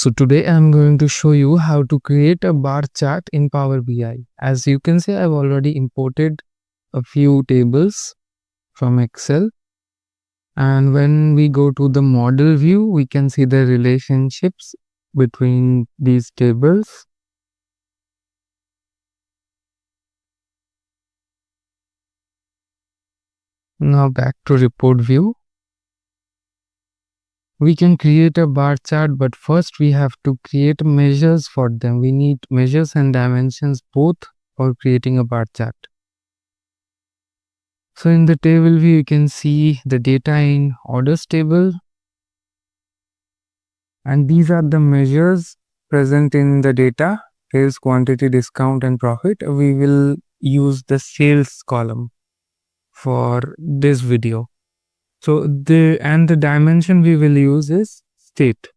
So today I'm going to show you how to create a bar chart in Power BI. As you can see, I've already imported a few tables from Excel. And when we go to the model view, we can see the relationships between these tables. Now back to report view. We can create a bar chart, but first we have to create measures for them. We need measures and dimensions both for creating a bar chart. So in the table view, you can see the data in orders table. And these are the measures present in the data: sales, quantity, discount, and profit. We will use the sales column for this video. So the dimension we will use is state.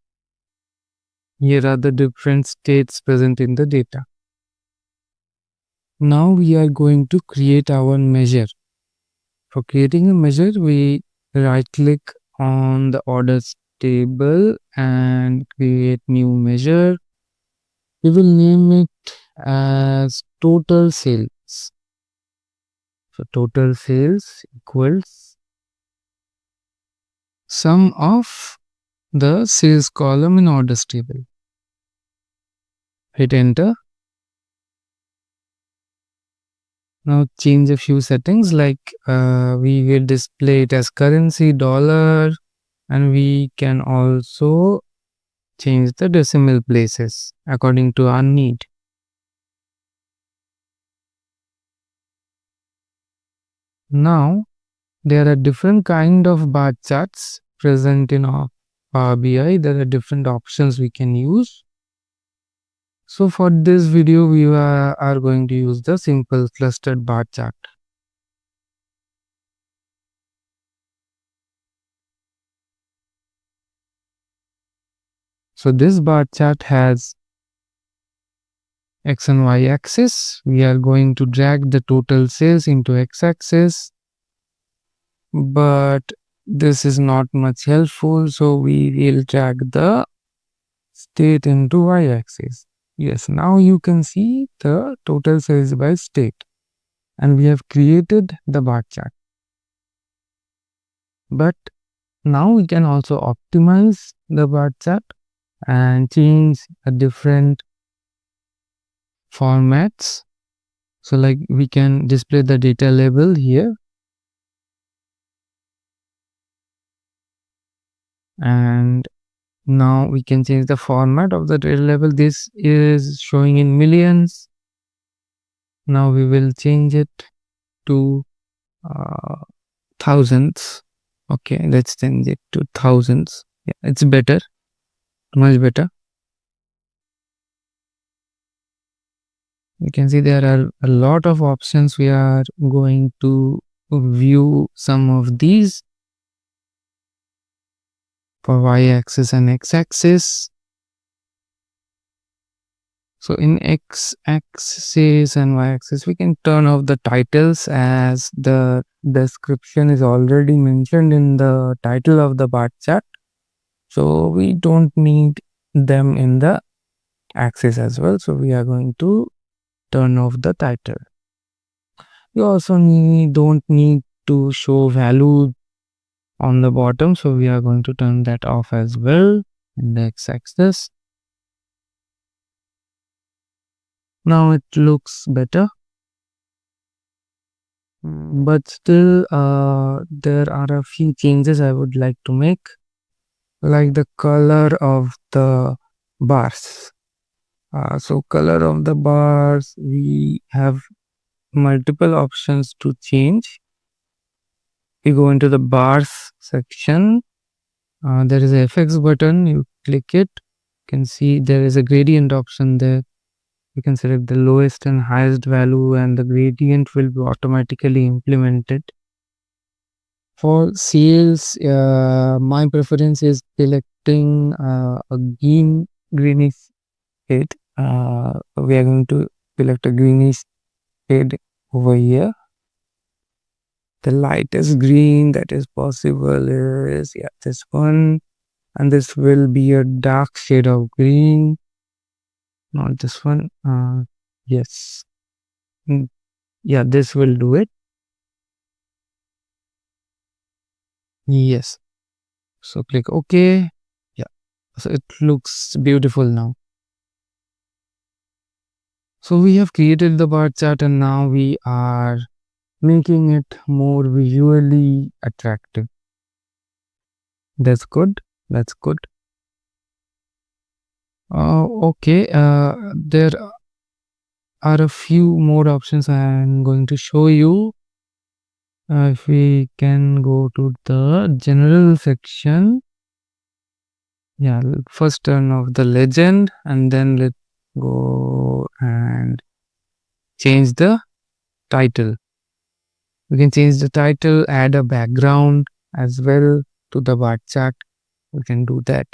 Here are the different states present in the data. Now we are going to create our measure. For creating a measure, we right click on the orders table and create new measure. We will name it as total sales. So total sales equals sum of the sales column in orders table. Hit enter. Now change a few settings, like we will display it as currency dollar, and we can also change the decimal places according to our need. Now there are different kind of bar charts present in our Power BI. There are different options we can use. So for this video, we are going to use the simple clustered bar chart. So this bar chart has X and Y axis. We are going to drag the total sales into X axis, but this is not much helpful. So we will drag the state into Y axis. Yes, now you can see the total sales by state, and we have created the bar chart. But now we can also optimize the bar chart and change a different formats. So like we can display the data label here, and now we can change the format of the data label. This is showing in millions. Now we will change it to thousands. Okay, let's change it to thousands. Yeah, it's better, much better. You can see there are a lot of options. We are going to view some of these for y-axis and x-axis. So in x-axis and y-axis, we can turn off the titles, as the description is already mentioned in the title of the bar chart. So we don't need them in the axis as well. So we are going to turn off the title. You also don't need to show value on the bottom. So we are going to turn that off as well in the x-axis. Now it looks better, but still there are a few changes I would like to make, like the color of the bars. So color of the bars, we have multiple options to change. You go into the bars section, there is a FX button, you click it, you can see there is a gradient option there. You can select the lowest and highest value, and the gradient will be automatically implemented. For sales, my preference is selecting a greenish shade. We are going to select a greenish shade over here. The lightest green that is possible is this one. and this will be a dark shade of green, not this one. Yes. Mm, yeah, this will do it. Yes. So click OK. Yeah. So it looks beautiful now. So we have created the bar chart and now we are making it more visually attractive. That's good. That's good. Okay. There are a few more options I'm going to show you. If we can go to the general section. Yeah, first turn off the legend and then let's go and change the title. We can change the title, add a background as well to the bar chart. We can do that.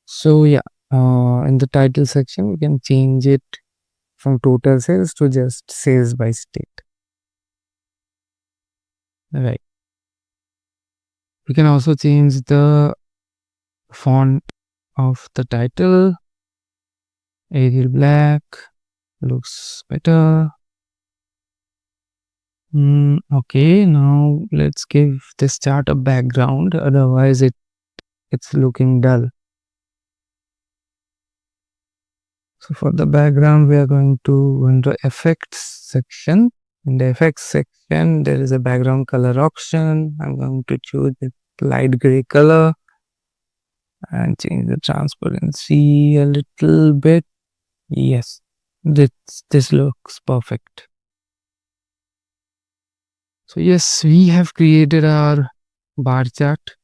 So yeah, in the title section, we can change it from total sales to just sales by state. Right. We can also change the font of the title. Arial black looks better. Okay, now let's give this chart a background, otherwise it's looking dull. So for the background, we are going to go into effects section. In the effects section, there is a background color option. I'm going to choose the light gray color and change the transparency a little bit. Yes, this looks perfect. So yes, we have created our bar chart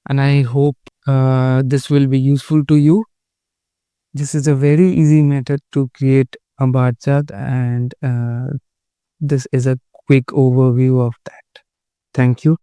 and I hope this will be useful to you. This is a very easy method to create a bar chart and this is a quick overview of that. Thank you.